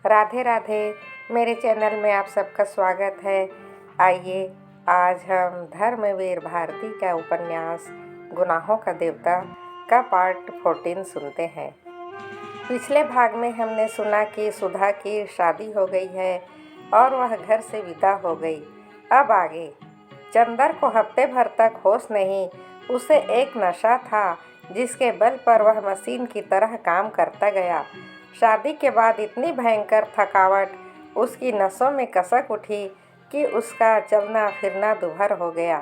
राधे राधे। मेरे चैनल में आप सबका स्वागत है। आइए आज हम धर्मवीर भारती का उपन्यास गुनाहों का देवता का पार्ट 14 सुनते हैं। पिछले भाग में हमने सुना कि सुधा की शादी हो गई है और वह घर से विदा हो गई। अब आगे चंदर को हफ्ते भर तक होश नहीं। उसे एक नशा था जिसके बल पर वह मशीन की तरह काम करता गया। शादी के बाद इतनी भयंकर थकावट उसकी नसों में कसक उठी कि उसका चलना फिरना दूभर हो गया।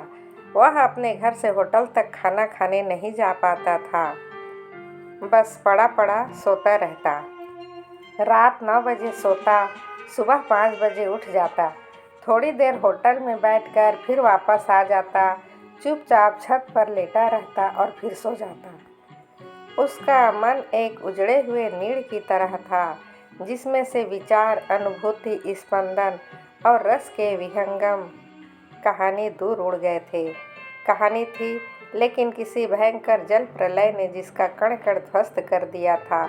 वह अपने घर से होटल तक खाना खाने नहीं जा पाता था, बस पड़ा पड़ा सोता रहता। रात 9 बजे सोता, सुबह 5 बजे उठ जाता। थोड़ी देर होटल में बैठकर फिर वापस आ जाता। चुपचाप छत पर लेटा रहता और फिर सो जाता। उसका मन एक उजड़े हुए नीड़ की तरह था जिसमें से विचार, अनुभूति, स्पंदन और रस के विहंगम कहानी दूर उड़ गए थे। कहानी थी, लेकिन किसी भयंकर जल प्रलय ने जिसका कण कण ध्वस्त कर दिया था।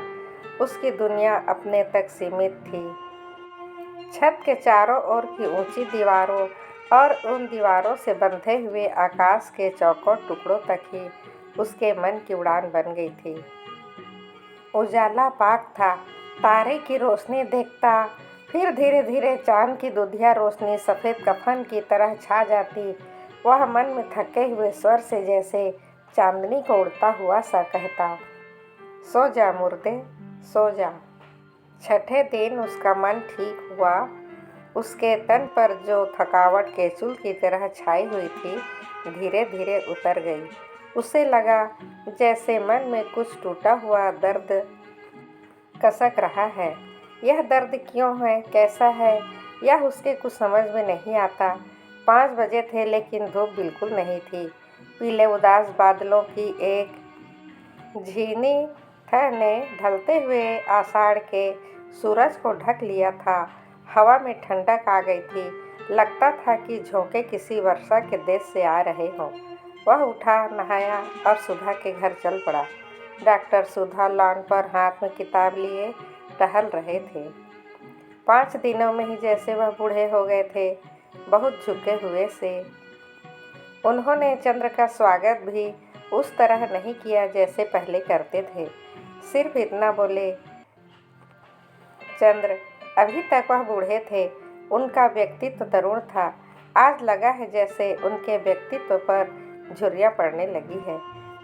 उसकी दुनिया अपने तक सीमित थी। छत के चारों ओर की ऊंची दीवारों और उन दीवारों से बंधे हुए आकाश के चौकोर टुकड़ों तक ही उसके मन की उड़ान बन गई थी। उजाला पाक था, तारे की रोशनी देखता, फिर धीरे धीरे चांद की दुधिया रोशनी सफ़ेद कफन की तरह छा जाती। वह मन में थके हुए स्वर से जैसे चांदनी को उड़ता हुआ सा कहता, सो जा मुर्दे, सो जा। छठे दिन उसका मन ठीक हुआ। उसके तन पर जो थकावट केचुल की तरह छाई हुई थी धीरे धीरे उतर गई। उसे लगा जैसे मन में कुछ टूटा हुआ दर्द कसक रहा है। यह दर्द क्यों है, कैसा है, यह उसके कुछ समझ में नहीं आता। 5 बजे थे लेकिन धूप बिल्कुल नहीं थी। पीले उदास बादलों की एक झीनी थह ने ढलते हुए आषाढ़ के सूरज को ढक लिया था। हवा में ठंडक आ गई थी। लगता था कि झोंके किसी वर्षा के देश से आ रहे हों। वह उठा, नहाया और सुधा के घर चल पड़ा। डॉक्टर सुधा लॉन पर हाथ में किताब लिए टहल रहे थे। 5 दिनों में ही जैसे वह बूढ़े हो गए थे, बहुत झुके हुए से। उन्होंने चंद्र का स्वागत भी उस तरह नहीं किया जैसे पहले करते थे। सिर्फ इतना बोले, चंद्र। अभी तक वह बूढ़े थे। उनका व्यक्तित्व तरुण था। आज लगा है जैसे उनके व्यक्तित्व पर झुर्रियाँ पड़ने लगी है।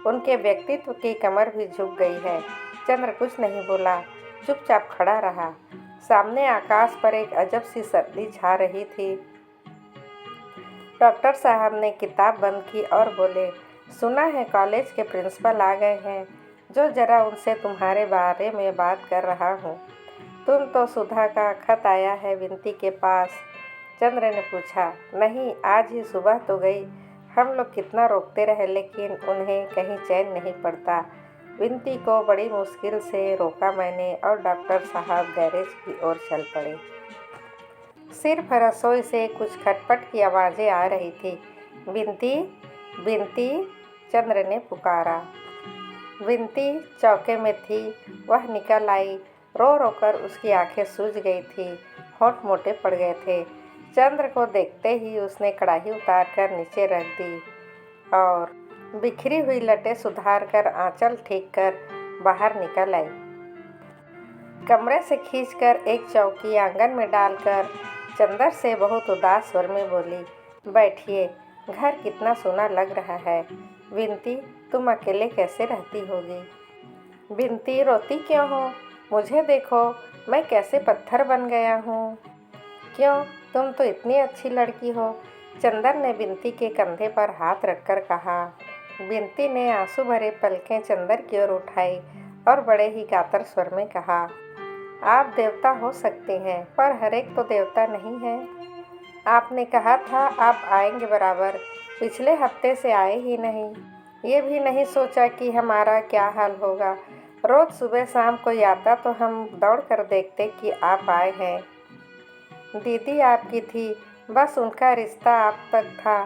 उनके व्यक्तित्व की कमर भी झुक गई है। चंद्र कुछ नहीं बोला, चुपचाप खड़ा रहा। सामने आकाश पर एक अजब सी सर्दी छा रही थी। डॉक्टर साहब ने किताब बंद की और बोले, सुना है कॉलेज के प्रिंसिपल आ गए हैं, जो जरा उनसे तुम्हारे बारे में बात कर रहा हूँ। तुम तो सुधा का खत आया है विनती के पास? चंद्र ने पूछा। नहीं, आज ही सुबह तो गई। हम लोग कितना रोकते रहे लेकिन उन्हें कहीं चैन नहीं पड़ता। विनती को बड़ी मुश्किल से रोका मैंने और डॉक्टर साहब गैरेज की ओर चल पड़े। सिर्फ रसोई से कुछ खटपट की आवाज़ें आ रही थी। विनती, विनती, चंद्र ने पुकारा। विनती चौके में थी। वह निकल आई। रो रो कर उसकी आंखें सूज गई थी, होंठ मोटे पड़ गए थे। चंद्र को देखते ही उसने कढ़ाई उतार कर नीचे रख दी और बिखरी हुई लटें सुधार कर आंचल ठीक कर बाहर निकल आई। कमरे से खींचकर एक चौकी आंगन में डालकर चंदर से बहुत उदास स्वर में बोली, बैठिए, घर कितना सूना लग रहा है। विनती, तुम अकेले कैसे रहती होगी? विनती, रोती क्यों हो? मुझे देखो, मैं कैसे पत्थर बन गया हूँ। क्यों, तुम तो इतनी अच्छी लड़की हो। चंदर ने विनती के कंधे पर हाथ रखकर कहा। विनती ने आंसू भरे पलकें चंदर की ओर उठाई और बड़े ही कातर स्वर में कहा, आप देवता हो सकते हैं पर हर एक तो देवता नहीं है। आपने कहा था आप आएंगे बराबर, पिछले हफ्ते से आए ही नहीं। ये भी नहीं सोचा कि हमारा क्या हाल होगा। रोज़ सुबह शाम कोई आता तो हम दौड़ कर देखते कि आप आए हैं। दीदी आपकी थी, बस उनका रिश्ता आप तक था।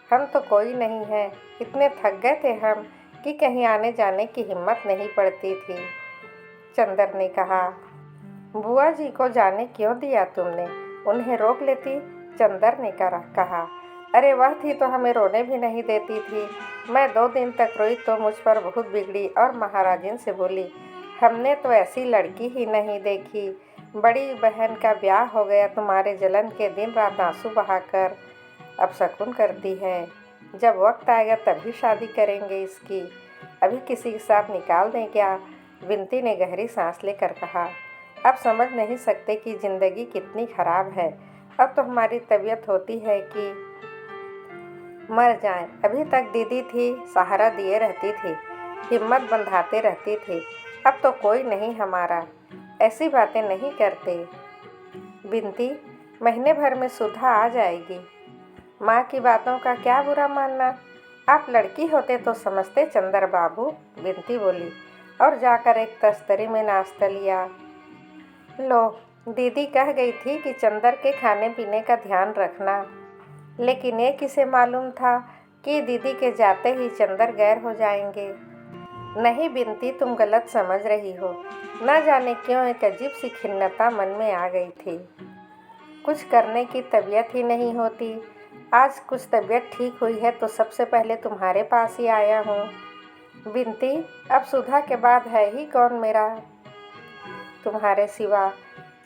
हम तो कोई नहीं है। इतने थक गए थे हम कि कहीं आने जाने की हिम्मत नहीं पड़ती थी। चंदर ने कहा। बुआ जी को जाने क्यों दिया तुमने? उन्हें रोक लेती, चंदर ने कहा। अरे वह थी तो हमें रोने भी नहीं देती थी। मैं 2 दिन तक रोई तो मुझ पर बहुत बिगड़ी और महाराजिन से बोली, हमने तो ऐसी लड़की ही नहीं देखी। बड़ी बहन का ब्याह हो गया तुम्हारे जलन के, दिन रात आंसू बहाकर अब शकुन करती है। जब वक्त आएगा तभी शादी करेंगे इसकी, अभी किसी के साथ निकाल दें क्या? विनती ने गहरी सांस लेकर कहा। अब समझ नहीं सकते कि ज़िंदगी कितनी खराब है। अब तो हमारी तबीयत होती है कि मर जाएं। अभी तक दीदी थी, सहारा दिए रहती थी, हिम्मत बंधाते रहती थी। अब तो कोई नहीं हमारा। ऐसी बातें नहीं करते विनती, महीने भर में सुधा आ जाएगी। माँ की बातों का क्या बुरा मानना? आप लड़की होते तो समझते चंदर बाबू, विनती बोली और जाकर एक तस्तरी में नाश्ता लिया। लो, दीदी कह गई थी कि चंदर के खाने पीने का ध्यान रखना, लेकिन ये किसे मालूम था कि दीदी के जाते ही चंदर गैर हो जाएंगे। नहीं विनती, तुम गलत समझ रही हो। न जाने क्यों एक अजीब सी खिन्नता मन में आ गई थी। कुछ करने की तबीयत ही नहीं होती। आज कुछ तबीयत ठीक हुई है तो सबसे पहले तुम्हारे पास ही आया हूँ। विनती, अब सुधा के बाद है ही कौन मेरा तुम्हारे सिवा?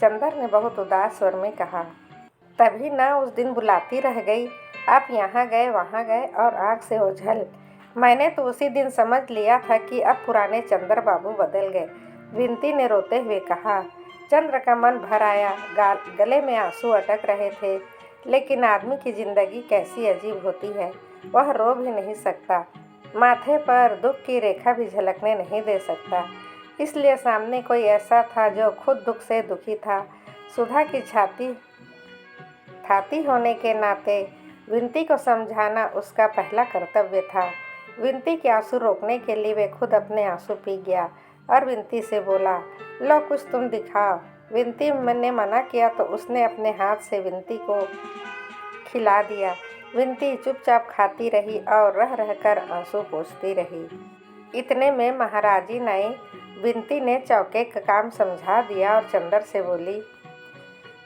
चंदर ने बहुत उदास स्वर में कहा। तभी ना उस दिन बुलाती रह गई। आप यहाँ गए वहाँ गए और आँख से ओझल। मैंने तो उसी दिन समझ लिया था कि अब पुराने चंदर बाबू बदल गए, विनती ने रोते हुए कहा। चंद्र का मन भर आया, गले में आंसू अटक रहे थे। लेकिन आदमी की जिंदगी कैसी अजीब होती है, वह रो भी नहीं सकता, माथे पर दुख की रेखा भी झलकने नहीं दे सकता। इसलिए सामने कोई ऐसा था जो खुद दुख से दुखी था। सुधा की छाती होने के नाते विनती को समझाना उसका पहला कर्तव्य था। विनती के आंसू रोकने के लिए वे खुद अपने आंसू पी गया और विनती से बोला, लो कुछ तुम दिखाओ। विनती ने मना किया तो उसने अपने हाथ से विनती को खिला दिया। विनती चुपचाप खाती रही और रह रहकर आंसू पोंछती रही। इतने में महाराजी आई। विनती ने चौके का काम समझा दिया और चंदर से बोली।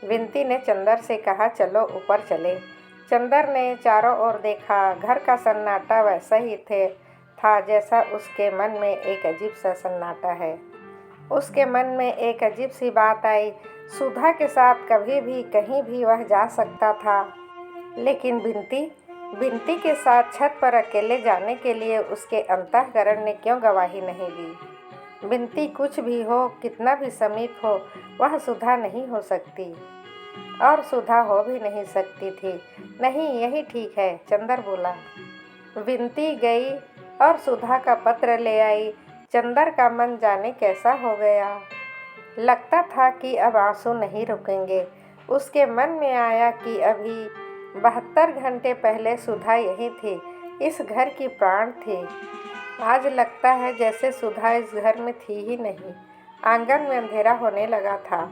विनती ने चंदर से कहा, चलो ऊपर चले। चंदर ने चारों ओर देखा। घर का सन्नाटा वैसा ही था जैसा उसके मन में एक अजीब सा सन्नाटा है। उसके मन में एक अजीब सी बात आई। सुधा के साथ कभी भी कहीं भी वह जा सकता था, लेकिन विनती के साथ छत पर अकेले जाने के लिए उसके अंतःकरण ने क्यों गवाही नहीं दी? विनती कुछ भी हो, कितना भी समीप हो, वह सुधा नहीं हो सकती और सुधा हो भी नहीं सकती थी। नहीं, यही ठीक है, चंदर बोला। विनती गई और सुधा का पत्र ले आई। चंदर का मन जाने कैसा हो गया। लगता था कि अब आंसू नहीं रुकेंगे। उसके मन में आया कि अभी 72 घंटे पहले सुधा यही थी, इस घर की प्राण थी। आज लगता है जैसे सुधा इस घर में थी ही नहीं। आंगन में अंधेरा होने लगा था।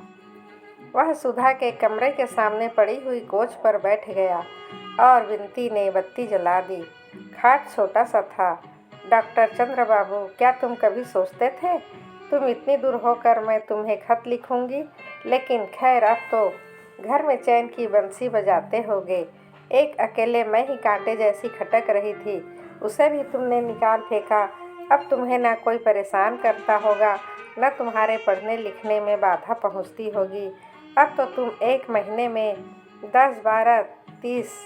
वह सुधा के कमरे के सामने पड़ी हुई कोच पर बैठ गया और विनती ने बत्ती जला दी। खाट छोटा सा था। डॉक्टर चंद्र बाबू, क्या तुम कभी सोचते थे तुम इतनी दूर होकर मैं तुम्हें खत लिखूंगी? लेकिन खैर, अब तो घर में चैन की बंसी बजाते होगे। एक अकेले मैं ही कांटे जैसी खटक रही थी, उसे भी तुमने निकाल फेंका। अब तुम्हें ना कोई परेशान करता होगा, न तुम्हारे पढ़ने लिखने में बाधा पहुंचती होगी। अब तो तुम 1 महीने में 10, 12, 30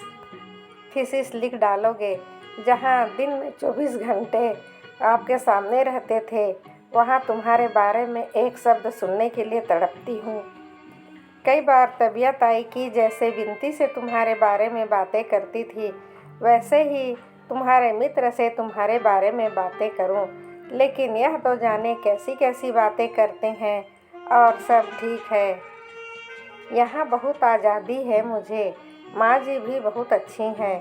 थीसिस लिख डालोगे। जहाँ दिन में 24 घंटे आपके सामने रहते थे, वहाँ तुम्हारे बारे में एक शब्द सुनने के लिए तड़पती हूँ। कई बार तबीयत आई कि जैसे विनती से तुम्हारे बारे में बातें करती थी, वैसे ही तुम्हारे मित्र से तुम्हारे बारे में बातें करूं। लेकिन यह तो जाने कैसी कैसी बातें करते हैं। और सब ठीक है, यहाँ बहुत आज़ादी है मुझे। माँ जी भी बहुत अच्छी हैं,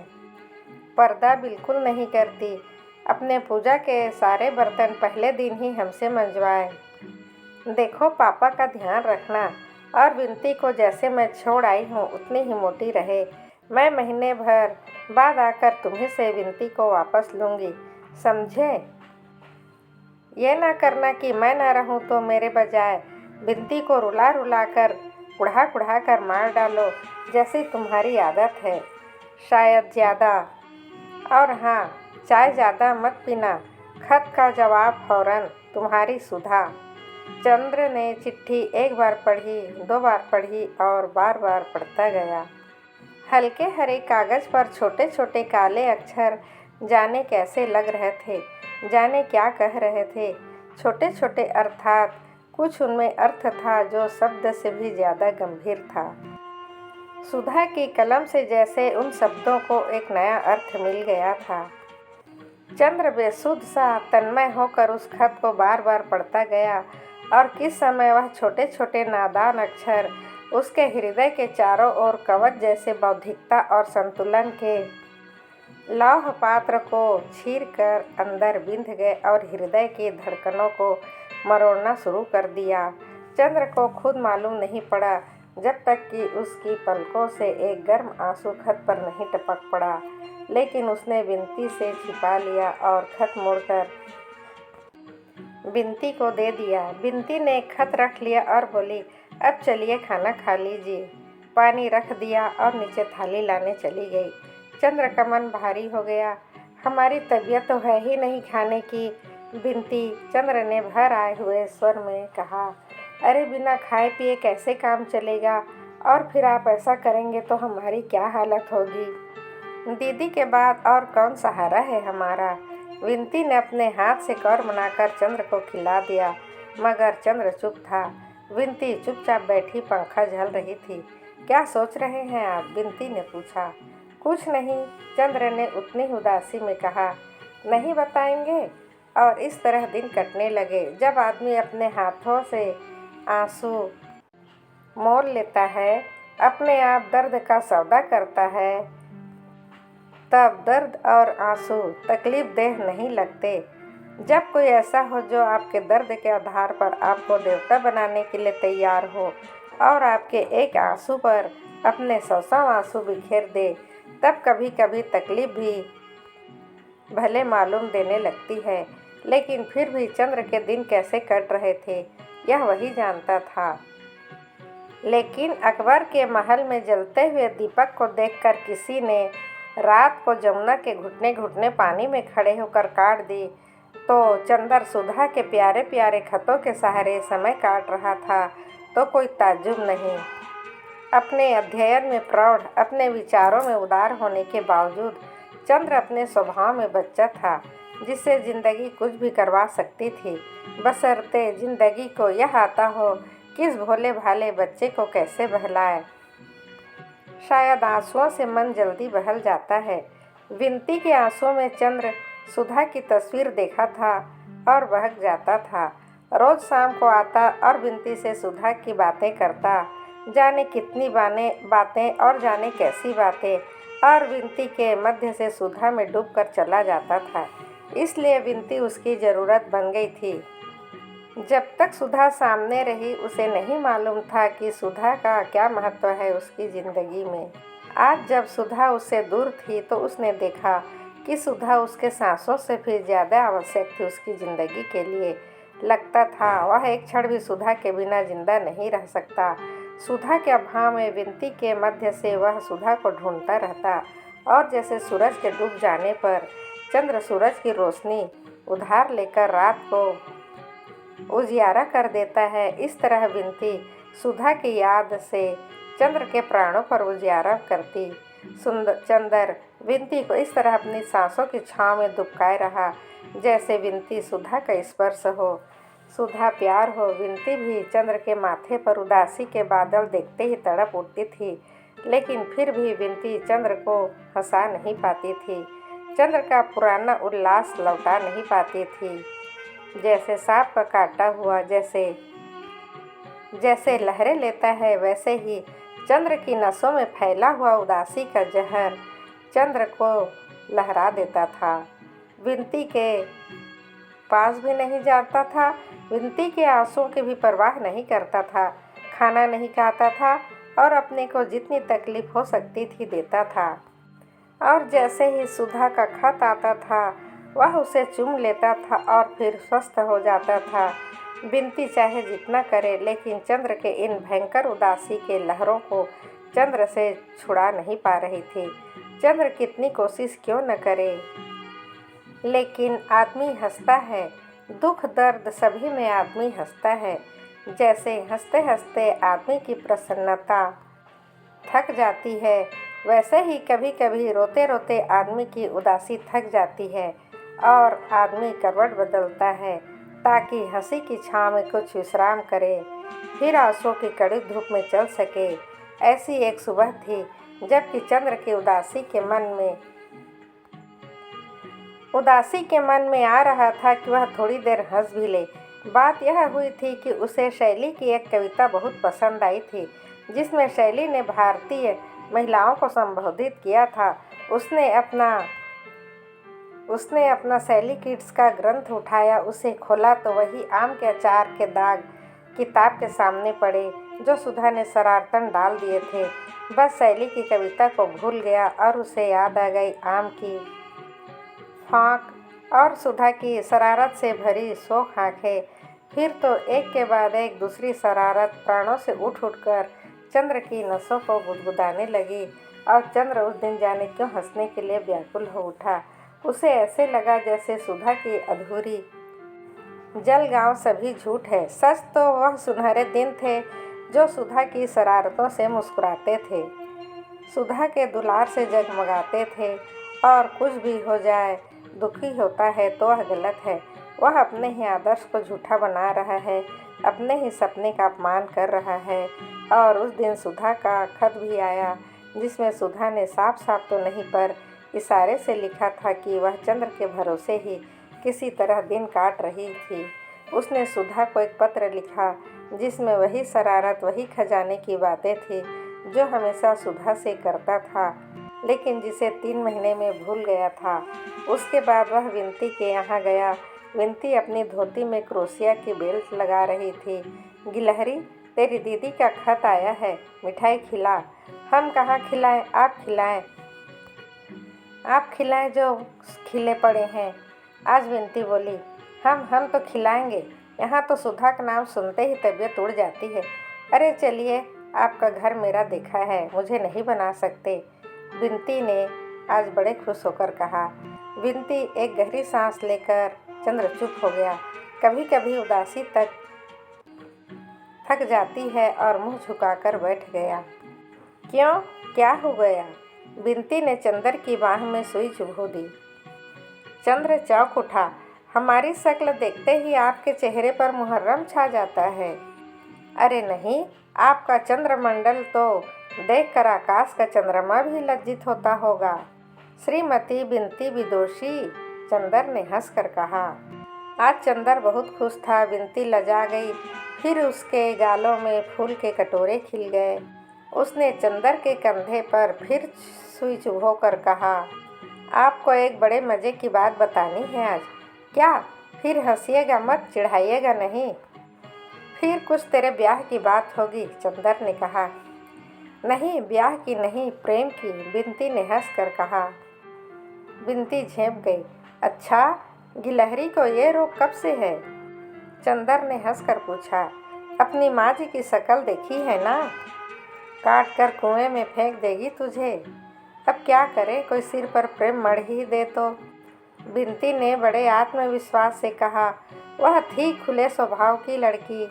पर्दा बिल्कुल नहीं करती। अपने पूजा के सारे बर्तन पहले दिन ही हमसे मंजवाए। देखो, पापा का ध्यान रखना और विनती को जैसे मैं छोड़ आई हूँ उतनी ही मोटी रहे। मैं महीने भर बाद आकर तुम्हें से विनती को वापस लूँगी, समझे? ये ना करना कि मैं ना रहूँ तो मेरे बजाय बिनती को रुला रुला कर कुढ़ा कुढ़ा कर मार डालो, जैसी तुम्हारी आदत है। शायद ज़्यादा, और हाँ, चाय ज़्यादा मत पीना। खत का जवाब फौरन, तुम्हारी सुधा। चंद्र ने चिट्ठी एक बार पढ़ी, 2 बार पढ़ी और बार बार पढ़ता गया। हल्के हरे कागज़ पर छोटे छोटे काले अक्षर जाने कैसे लग रहे थे, जाने क्या कह रहे थे। छोटे छोटे अर्थात कुछ उनमें अर्थ था जो शब्द से भी ज़्यादा गंभीर था। सुधा की कलम से जैसे उन शब्दों को एक नया अर्थ मिल गया था। चंद्र बेसुध सा तन्मय होकर उस खत को बार बार पढ़ता गया और किस समय वह छोटे छोटे नादान अक्षर उसके हृदय के चारों ओर कवच जैसे बौद्धिकता और संतुलन के लौह पात्र को चीर कर अंदर बिंध गए और हृदय की धड़कनों को मरोड़ना शुरू कर दिया। चंद्र को खुद मालूम नहीं पड़ा जब तक कि उसकी पलकों से एक गर्म आंसू खत पर नहीं टपक पड़ा, लेकिन उसने बिनती से छिपा लिया और खत मोड़कर बिनती को दे दिया। बिनती ने खत रख लिया और बोली, अब चलिए खाना खा लीजिए। पानी रख दिया और नीचे थाली लाने चली गई। चंद्र का मन भारी हो गया। हमारी तबीयत तो है ही नहीं खाने की। बिनती, चंद्र ने भर आए हुए स्वर में कहा, अरे बिना खाए पिए कैसे काम चलेगा, और फिर आप ऐसा करेंगे तो हमारी क्या हालत होगी। दीदी के बाद और कौन सहारा है हमारा। विनती ने अपने हाथ से कौर बनाकर चंद्र को खिला दिया, मगर चंद्र चुप था। विनती चुपचाप बैठी पंखा झल रही थी। क्या सोच रहे हैं आप? विनती ने पूछा। कुछ नहीं, चंद्र ने उतनी उदासी में कहा। नहीं बताएंगे? और इस तरह दिन कटने लगे। जब आदमी अपने हाथों से आंसू मोल लेता है, अपने आप दर्द का सौदा करता है, तब दर्द और आंसू तकलीफ देह नहीं लगते। जब कोई ऐसा हो जो आपके दर्द के आधार पर आपको देवता बनाने के लिए तैयार हो और आपके एक आंसू पर अपने 100 आंसू बिखेर दे, तब कभी कभी तकलीफ भी भले मालूम देने लगती है। लेकिन फिर भी चंद्र के दिन कैसे कट रहे थे, यह वही जानता था। लेकिन अकबर के महल में जलते हुए दीपक को देखकर किसी ने रात को जमुना के घुटने घुटने पानी में खड़े होकर काट दी, तो चंद्र सुधा के प्यारे प्यारे खतों के सहारे समय काट रहा था, तो कोई ताज्जुब नहीं। अपने अध्ययन में प्रौढ़, अपने विचारों में उदार होने के बावजूद चंद्र अपने स्वभाव में बच्चा था, जिससे जिंदगी कुछ भी करवा सकती थी, बशर्ते जिंदगी को यह आता हो कि इस भोले भाले बच्चे को कैसे बहलाए। शायद आंसुओं से मन जल्दी बहल जाता है। विनती के आंसुओं में चंद्र सुधा की तस्वीर देखा था और बहक जाता था। रोज शाम को आता और विनती से सुधा की बातें करता, जाने कितनी बातें और जाने कैसी बातें, और विनती के मध्य से सुधा में डूबकर चला जाता था। इसलिए विनती उसकी ज़रूरत बन गई थी। जब तक सुधा सामने रही, उसे नहीं मालूम था कि सुधा का क्या महत्व है उसकी ज़िंदगी में। आज जब सुधा उससे दूर थी तो उसने देखा कि सुधा उसके सांसों से भी ज़्यादा आवश्यक थी उसकी ज़िंदगी के लिए। लगता था वह एक क्षण भी सुधा के बिना जिंदा नहीं रह सकता। सुधा के अभाव में विनती के मध्य से वह सुधा को ढूंढता रहता, और जैसे सूरज के डूब जाने पर चंद्र सूरज की रोशनी उधार लेकर रात को उजियारा कर देता है, इस तरह विनती सुधा की याद से चंद्र के प्राणों पर उजियारा करती। चंद्र विनती को इस तरह अपनी सांसों की छांव में दुबकाए रहा, जैसे विनती सुधा का स्पर्श हो, सुधा प्यार हो। विनती भी चंद्र के माथे पर उदासी के बादल देखते ही तड़प उठती थी, लेकिन फिर भी विनती चंद्र को हंसा नहीं पाती थी, चंद्र का पुराना उल्लास लौटा नहीं पाती थी। जैसे सांप का काटा हुआ जैसे लहरें लेता है, वैसे ही चंद्र की नसों में फैला हुआ उदासी का जहर चंद्र को लहरा देता था। विनती के पास भी नहीं जाता था, विनती के आंसुओं की भी परवाह नहीं करता था, खाना नहीं खाता था और अपने को जितनी तकलीफ हो सकती थी देता था। और जैसे ही सुधा का खत आता था, वह उसे चूम लेता था और फिर स्वस्थ हो जाता था। बिनती चाहे जितना करे, लेकिन चंद्र के इन भयंकर उदासी के लहरों को चंद्र से छुड़ा नहीं पा रही थी। चंद्र कितनी कोशिश क्यों न करे, लेकिन आदमी हंसता है। दुख दर्द सभी में आदमी हंसता है। जैसे हंसते हंसते आदमी की प्रसन्नता थक जाती है, वैसे ही कभी कभी रोते रोते आदमी की उदासी थक जाती है और आदमी करवट बदलता है ताकि हंसी की छाँव में कुछ विश्राम करे, फिर आंसुओं की कड़ी धूप में चल सके। ऐसी एक सुबह थी जबकि चंद्र की उदासी के मन में आ रहा था कि वह थोड़ी देर हंस भी ले। बात यह हुई थी कि उसे शैली की एक कविता बहुत पसंद आई थी, जिसमें शैली ने भारतीय महिलाओं को संबोधित किया था। उसने अपना शैली किड्स का ग्रंथ उठाया, उसे खोला तो वही आम के अचार के दाग किताब के सामने पड़े जो सुधा ने शरारतन डाल दिए थे। बस शैली की कविता को भूल गया और उसे याद आ गई आम की फाँक और सुधा की शरारत से भरी शोक आँखें। फिर तो एक के बाद एक दूसरी शरारत प्राणों से उठकर चंद्र की नसों को गुदगुदाने लगी और चंद्र उस दिन जाने क्यों हंसने के लिए व्याकुल हो उठा। उसे ऐसे लगा जैसे सुधा की अधूरी जलगांव सभी झूठ है। सच तो वह सुनहरे दिन थे जो सुधा की शरारतों से मुस्कुराते थे, सुधा के दुलार से जगमगाते थे। और कुछ भी हो जाए, दुखी होता है तो वह गलत है। वह अपने ही आदर्श को झूठा बना रहा है, अपने ही सपने का अपमान कर रहा है। और उस दिन सुधा का खत भी आया, जिसमें सुधा ने साफ साफ तो नहीं पर इशारे से लिखा था कि वह चंद्र के भरोसे ही किसी तरह दिन काट रही थी। उसने सुधा को एक पत्र लिखा जिसमें वही शरारत, वही खजाने की बातें थी जो हमेशा सुधा से करता था, लेकिन जिसे 3 महीने में भूल गया था। उसके बाद वह विनती के यहाँ गया। विनती अपनी धोती में क्रोशिया की बेल्ट लगा रही थी। गिलहरी, तेरी दीदी का खत आया है, मिठाई खिला। हम कहाँ खिलाएं, आप खिलाएं। आप खिलाएं जो खिले पड़े हैं। आज विनती बोली, हम तो खिलाएंगे। यहाँ तो सुधा का नाम सुनते ही तबीयत उड़ जाती है। अरे चलिए, आपका घर मेरा देखा है, मुझे नहीं बना सकते, विनती ने आज बड़े खुश होकर कहा। विनती एक गहरी सांस लेकर चंद्र चुप हो गया। कभी कभी उदासी थक जाती है और मुंह झुकाकर बैठ गया। क्यों, क्या हो गया? विनती ने चंद्र की बाह में सुई चुभो दी। चंद्र चौंक उठा। हमारी शक्ल देखते ही आपके चेहरे पर मुहर्रम छा जाता है। अरे नहीं, आपका चंद्रमंडल तो देखकर आकाश का चंद्रमा भी लज्जित होता होगा। श्रीमती विनती विदुषी, चंद्र ने हंसकर कहा। आज चंद्र बहुत खुश था। विनती लजा गई। फिर उसके गालों में फूल के कटोरे खिल गए। उसने चंद्र के कंधे पर फिर सुई चुभोकर कहा, आपको एक बड़े मज़े की बात बतानी है आज। क्या? फिर हंसिएगा मत, चिढ़ाइएगा नहीं। फिर कुछ तेरे ब्याह की बात होगी, चंद्र ने कहा। नहीं, ब्याह की नहीं, प्रेम की, विनती ने हंसकर कहा। विनती झेंप गई। अच्छा, गिलहरी को ये रोग कब से है? चंद्र ने हंसकर पूछा। अपनी माँ जी की शक्ल देखी है ना, काट कर कुएं में फेंक देगी तुझे। अब क्या करे, कोई सिर पर प्रेम मढ़ ही दे तो। विनती ने बड़े आत्मविश्वास से कहा। वह थी खुले स्वभाव की लड़की।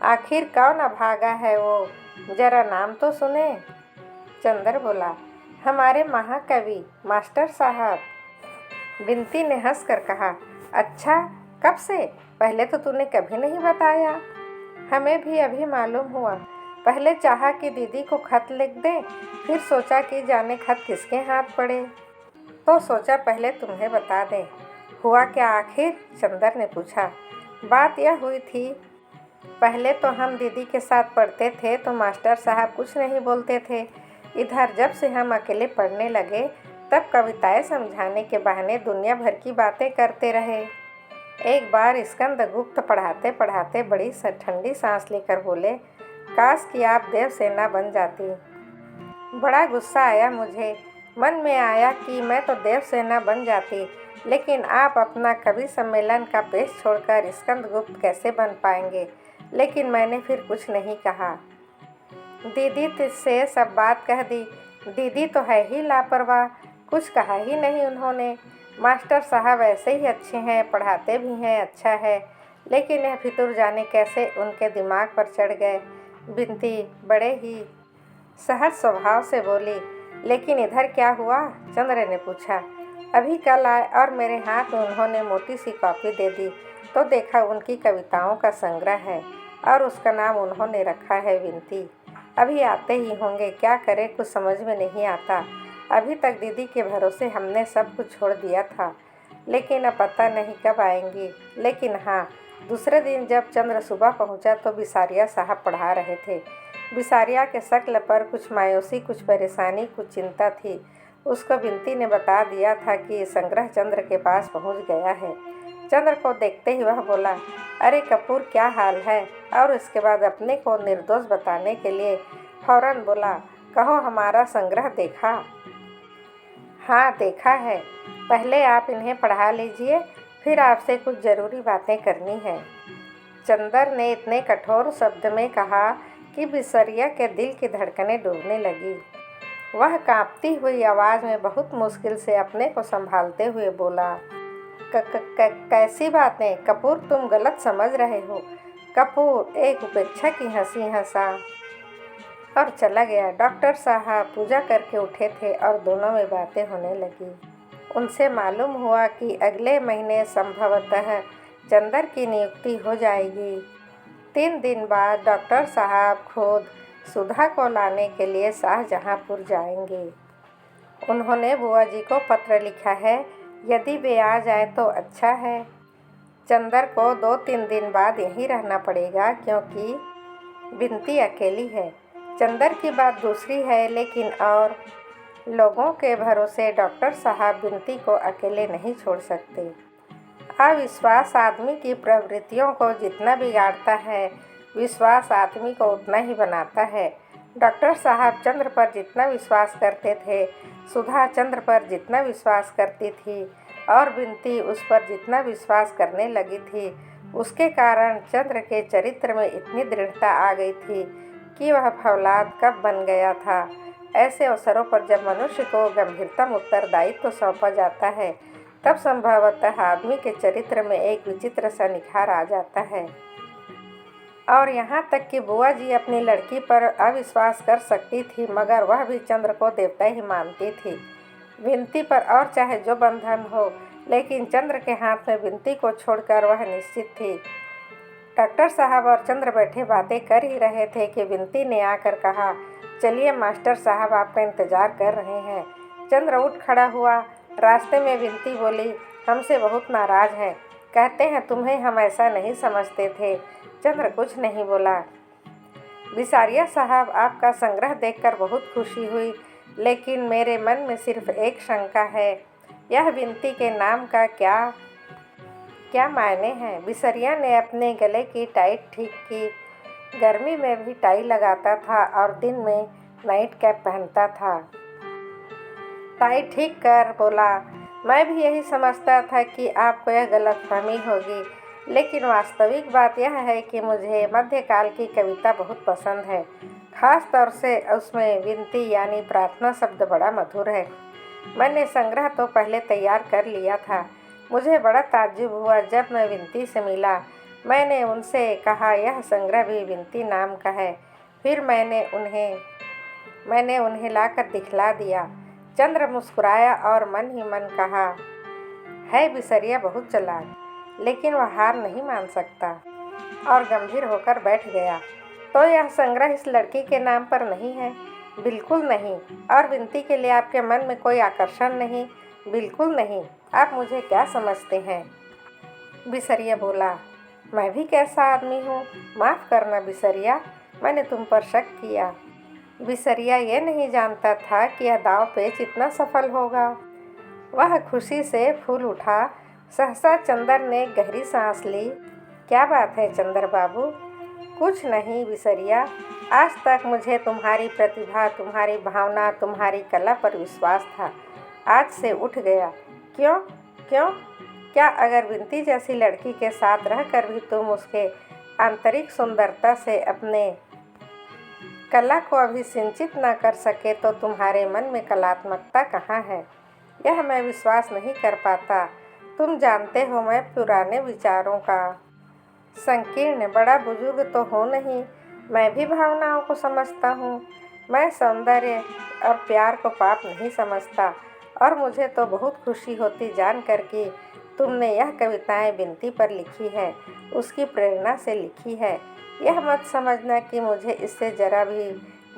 आखिर कौन अभागा है वो, जरा नाम तो सुने। चंद्र बोला, हमारे महाकवि मास्टर साहब। विनती ने हंसकर कहा। अच्छा, कब से? पहले तो तूने कभी नहीं बताया। हमें भी अभी मालूम हुआ। पहले चाहा कि दीदी को खत लिख दें, फिर सोचा कि जाने खत किसके हाथ पड़े, तो सोचा पहले तुम्हें बता दें। हुआ क्या आखिर? चंद्र ने पूछा। बात यह हुई थी, पहले तो हम दीदी के साथ पढ़ते थे तो मास्टर साहब कुछ नहीं बोलते थे। इधर जब से हम अकेले पढ़ने लगे तब कविताएं समझाने के बहाने दुनिया भर की बातें करते रहे। एक बार स्कंदगुप्त पढ़ाते पढ़ाते बड़ी ठंडी सांस लेकर बोले, काश कि आप देवसेना बन जाती। बड़ा गुस्सा आया मुझे। मन में आया कि मैं तो देवसेना बन जाती लेकिन आप अपना कवि सम्मेलन का पेज छोड़कर स्कंदगुप्त कैसे बन पाएंगे? लेकिन मैंने फिर कुछ नहीं कहा। दीदी से सब बात कह दी। दीदी तो है ही लापरवाह, कुछ कहा ही नहीं उन्होंने। मास्टर साहब ऐसे ही अच्छे हैं, पढ़ाते भी हैं, अच्छा है, लेकिन यह फितूर जाने कैसे उनके दिमाग पर चढ़ गए। बिनती बड़े ही सहज स्वभाव से बोली, लेकिन इधर क्या हुआ? चंद्र ने पूछा। अभी कल आए और मेरे हाथ में उन्होंने मोटी सी कॉपी दे दी तो देखा उनकी कविताओं का संग्रह है और उसका नाम उन्होंने रखा है विनती। अभी आते ही होंगे, क्या करें कुछ समझ में नहीं आता। अभी तक दीदी के भरोसे हमने सब कुछ छोड़ दिया था, लेकिन अब पता नहीं कब आएंगी। लेकिन हाँ, दूसरे दिन जब चंद्र सुबह पहुंचा तो बिसारिया साहब पढ़ा रहे थे। बिसारिया के शक्ल पर कुछ मायूसी, कुछ परेशानी, कुछ चिंता थी। उसको बिनती ने बता दिया था कि संग्रह चंद्र के पास पहुंच गया है। चंद्र को देखते ही वह बोला, अरे कपूर क्या हाल है? और इसके बाद अपने को निर्दोष बताने के लिए फौरन बोला, कहो हमारा संग्रह देखा? हाँ देखा है। पहले आप इन्हें पढ़ा लीजिए, फिर आपसे कुछ ज़रूरी बातें करनी है। चंदर ने इतने कठोर शब्द में कहा कि बिसरिया के दिल की धड़कनें डूबने लगी। वह कांपती हुई आवाज़ में बहुत मुश्किल से अपने को संभालते हुए बोला, कैसी बातें कपूर, तुम गलत समझ रहे हो। कपूर एक उपेक्षा की हंसी हंसा और चला गया। डॉक्टर साहब पूजा करके उठे थे और दोनों में बातें होने लगी। उनसे मालूम हुआ कि अगले महीने संभवतः चंदर की नियुक्ति हो जाएगी। 3 दिन बाद डॉक्टर साहब खुद सुधा को लाने के लिए शाहजहांपुर जाएंगे। उन्होंने बुआ जी को पत्र लिखा है, यदि वे आ जाए तो अच्छा है। चंदर को 2-3 दिन बाद यहीं रहना पड़ेगा क्योंकि बिनती अकेली है। चंदर की बात दूसरी है, लेकिन और लोगों के भरोसे डॉक्टर साहब बिनती को अकेले नहीं छोड़ सकते। अविश्वास आदमी की प्रवृत्तियों को जितना बिगाड़ता है, विश्वास आदमी को उतना ही बनाता है। डॉक्टर साहब चंद्र पर जितना विश्वास करते थे, सुधा चंद्र पर जितना विश्वास करती थी और बिनती उस पर जितना विश्वास करने लगी थी, उसके कारण चंद्र के चरित्र में इतनी दृढ़ता आ गई थी कि वह फौलाद कब बन गया था। ऐसे अवसरों पर जब मनुष्य को गंभीरतम उत्तरदायित्व सौंपा जाता है, तब संभवतः आदमी के चरित्र में एक विचित्र सा निखार आ जाता है। और यहाँ तक कि बुआ जी अपनी लड़की पर अविश्वास कर सकती थी, मगर वह भी चंद्र को देवता ही मानती थी। विनती पर और चाहे जो बंधन हो, लेकिन चंद्र के हाथ में विनती को छोड़कर वह निश्चित थी। डॉक्टर साहब और चंद्र बैठे बातें कर ही रहे थे कि विनती ने आकर कहा, चलिए मास्टर साहब आपका इंतज़ार कर रहे हैं। चंद्र उठ खड़ा हुआ। रास्ते में विनती बोली, हमसे बहुत नाराज़ हैं, कहते हैं तुम्हें हम ऐसा नहीं समझते थे। चंद्र कुछ नहीं बोला। बिसारिया साहब, आपका संग्रह देखकर बहुत खुशी हुई, लेकिन मेरे मन में सिर्फ एक शंका है, यह विनती के नाम का क्या मायने हैं? बिसरिया ने अपने गले की टाई ठीक की। गर्मी में भी टाई लगाता था और दिन में नाइट कैप पहनता था। टाई ठीक कर बोला, मैं भी यही समझता था कि आपको यह गलतफहमी होगी, लेकिन वास्तविक बात यह है कि मुझे मध्यकाल की कविता बहुत पसंद है। खास तौर से उसमें विनती यानी प्रार्थना शब्द बड़ा मधुर है। मैंने संग्रह तो पहले तैयार कर लिया था। मुझे बड़ा ताज्जुब हुआ जब मैं विनती से मिला। मैंने उनसे कहा यह संग्रह भी विनती नाम का है। फिर मैंने उन्हें लाकर दिखला दिया। चंद्र मुस्कुराया और मन ही मन कहा, है बिसरिया बहुत चालाक, लेकिन वह हार नहीं मान सकता, और गंभीर होकर बैठ गया। तो यह संग्रह इस लड़की के नाम पर नहीं है? बिल्कुल नहीं। और विनती के लिए आपके मन में कोई आकर्षण नहीं? बिल्कुल नहीं। आप मुझे क्या समझते हैं? बिसरिया बोला, मैं भी कैसा आदमी हूँ, माफ़ करना बिसरिया, मैंने तुम पर शक किया। बिसरिया ये नहीं जानता था कि यह दाव पेच इतना सफल होगा। वह खुशी से फूल उठा। सहसा चंदर ने गहरी सांस ली। क्या बात है चंदर बाबू? कुछ नहीं बिसरिया, आज तक मुझे तुम्हारी प्रतिभा, तुम्हारी भावना, तुम्हारी कला पर विश्वास था, आज से उठ गया। क्यों? क्यों? क्या अगर बिंती जैसी लड़की के साथ रहकर भी तुम उसके आंतरिक सुंदरता से अपने कला को अभिसिंचित न कर सके तो तुम्हारे मन में कलात्मकता कहाँ है? यह मैं विश्वास नहीं कर पाता। तुम जानते हो मैं पुराने विचारों का संकीर्ण बड़ा बुजुर्ग तो हूँ नहीं। मैं भी भावनाओं को समझता हूँ। मैं सौंदर्य और प्यार को पाप नहीं समझता। और मुझे तो बहुत खुशी होती जानकर कि तुमने यह कविताएं बिंती पर लिखी है, उसकी प्रेरणा से लिखी है। यह मत समझना कि मुझे इससे जरा भी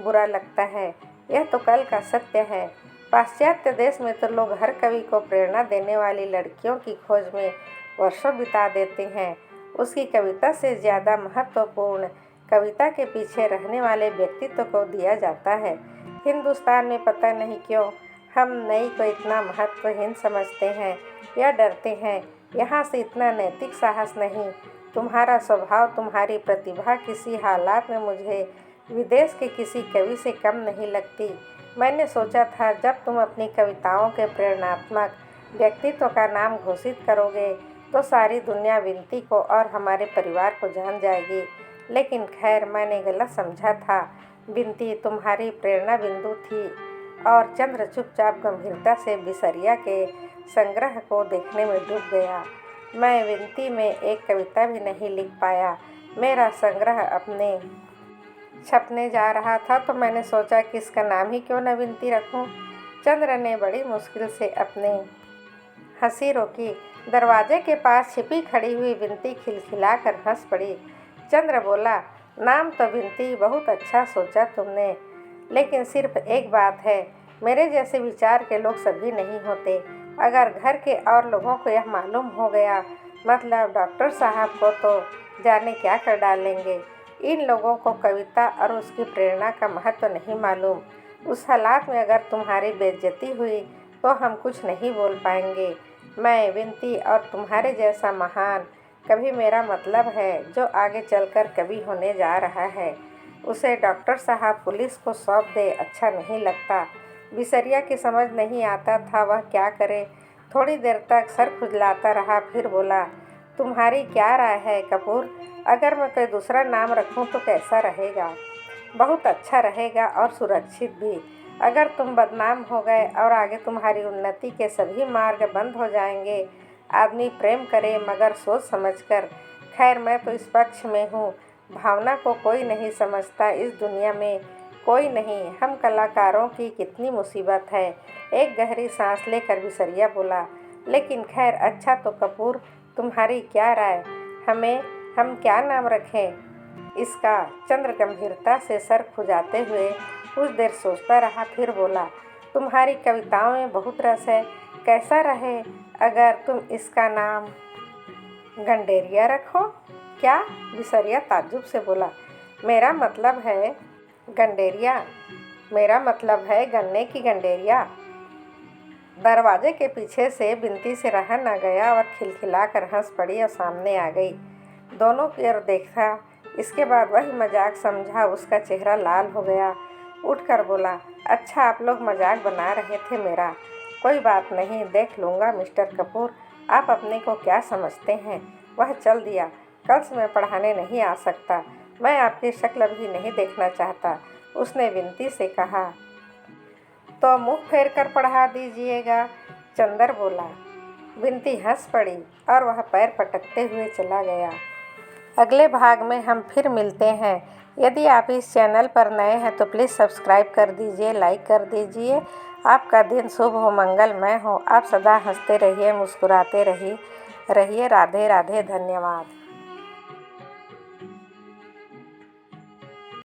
बुरा लगता है। यह तो कल का सत्य है। पाश्चात्य देश में तो लोग हर कवि को प्रेरणा देने वाली लड़कियों की खोज में वर्षों बिता देते हैं। उसकी कविता से ज़्यादा महत्वपूर्ण कविता के पीछे रहने वाले व्यक्तित्व को दिया जाता है। हिंदुस्तान में पता नहीं क्यों हम नई को इतना महत्वहीन समझते हैं या डरते हैं। यहाँ से इतना नैतिक साहस नहीं। तुम्हारा स्वभाव, तुम्हारी प्रतिभा किसी हालात में मुझे विदेश के किसी कवि से कम नहीं लगती। मैंने सोचा था जब तुम अपनी कविताओं के प्रेरणात्मक व्यक्तित्व का नाम घोषित करोगे तो सारी दुनिया बिंती को और हमारे परिवार को जान जाएगी। लेकिन खैर, मैंने गलत समझा था। बिंती तुम्हारी प्रेरणा बिंदु थी और चंद्र चुपचाप गंभीरता से बिसरिया के संग्रह को देखने में डूब गया। मैं बिंती में एक कविता भी नहीं लिख पाया। मेरा संग्रह अपने छपने जा रहा था तो मैंने सोचा कि इसका नाम ही क्यों न बिंती रखूं। चंद्र ने बड़ी मुश्किल से अपने हंसी रोकी। दरवाजे के पास छिपी खड़ी हुई बिंती खिलखिलाकर हंस पड़ी। चंद्र बोला, नाम तो बिंती बहुत अच्छा सोचा तुमने, लेकिन सिर्फ एक बात है, मेरे जैसे विचार के लोग सभी नहीं होते। अगर घर के और लोगों को यह मालूम हो गया, मतलब डॉक्टर साहब को, तो जाने क्या कर डालेंगे। इन लोगों को कविता और उसकी प्रेरणा का महत्व नहीं मालूम। उस हालात में अगर तुम्हारी बेइज्जती हुई तो हम कुछ नहीं बोल पाएंगे। मैं बिंती और तुम्हारे जैसा महान कभी, मेरा मतलब है जो आगे चलकर कवि होने जा रहा है, उसे डॉक्टर साहब पुलिस को सौंप दे अच्छा नहीं लगता। बिसरिया की समझ नहीं आता था वह क्या करे। थोड़ी देर तक सर खुजलाता रहा, फिर बोला, तुम्हारी क्या राय है कपूर? अगर मैं कोई दूसरा नाम रखूं तो कैसा रहेगा? बहुत अच्छा रहेगा और सुरक्षित भी। अगर तुम बदनाम हो गए और आगे तुम्हारी उन्नति के सभी मार्ग बंद हो जाएंगे। आदमी प्रेम करे मगर सोच समझकर। खैर, मैं तो इस पक्ष में हूँ। भावना को कोई नहीं समझता इस दुनिया में, कोई नहीं। हम कलाकारों की कितनी मुसीबत है। एक गहरी सांस लेकर बिसरिया बोला, लेकिन खैर, अच्छा तो कपूर, तुम्हारी क्या राय? हम क्या नाम रखें इसका? चंद्र गंभीरता से सर खुजाते हुए कुछ देर सोचता रहा, फिर बोला, तुम्हारी कविताओं में बहुत रस है। कैसा रहे अगर तुम इसका नाम गंडेरिया रखो? क्या? बिसरिया ताज्जुब से बोला, मेरा मतलब है गंडेरिया, मेरा मतलब है गन्ने की गंडेरिया। दरवाजे के पीछे से बिंती से रहा न गया और खिलखिलाकर हंस पड़ी और सामने आ गई। दोनों की ओर देखा। इसके बाद वही मजाक समझा। उसका चेहरा लाल हो गया। उठकर बोला, अच्छा, आप लोग मजाक बना रहे थे मेरा। कोई बात नहीं, देख लूँगा मिस्टर कपूर, आप अपने को क्या समझते हैं। वह चल दिया। कल से मैं पढ़ाने नहीं आ सकता। मैं आपकी शक्ल भी नहीं देखना चाहता, उसने बिंती से कहा। तो मुँह फेर कर पढ़ा दीजिएगा, चंदर बोला। बिंती हंस पड़ी और वह पैर पटकते हुए चला गया। अगले भाग में हम फिर मिलते हैं। यदि आप इस चैनल पर नए हैं तो प्लीज़ सब्सक्राइब कर दीजिए, लाइक कर दीजिए। आपका दिन शुभ हो, मंगलमय हो। आप सदा हंसते रहिए, मुस्कुराते रहिए। राधे राधे, धन्यवाद।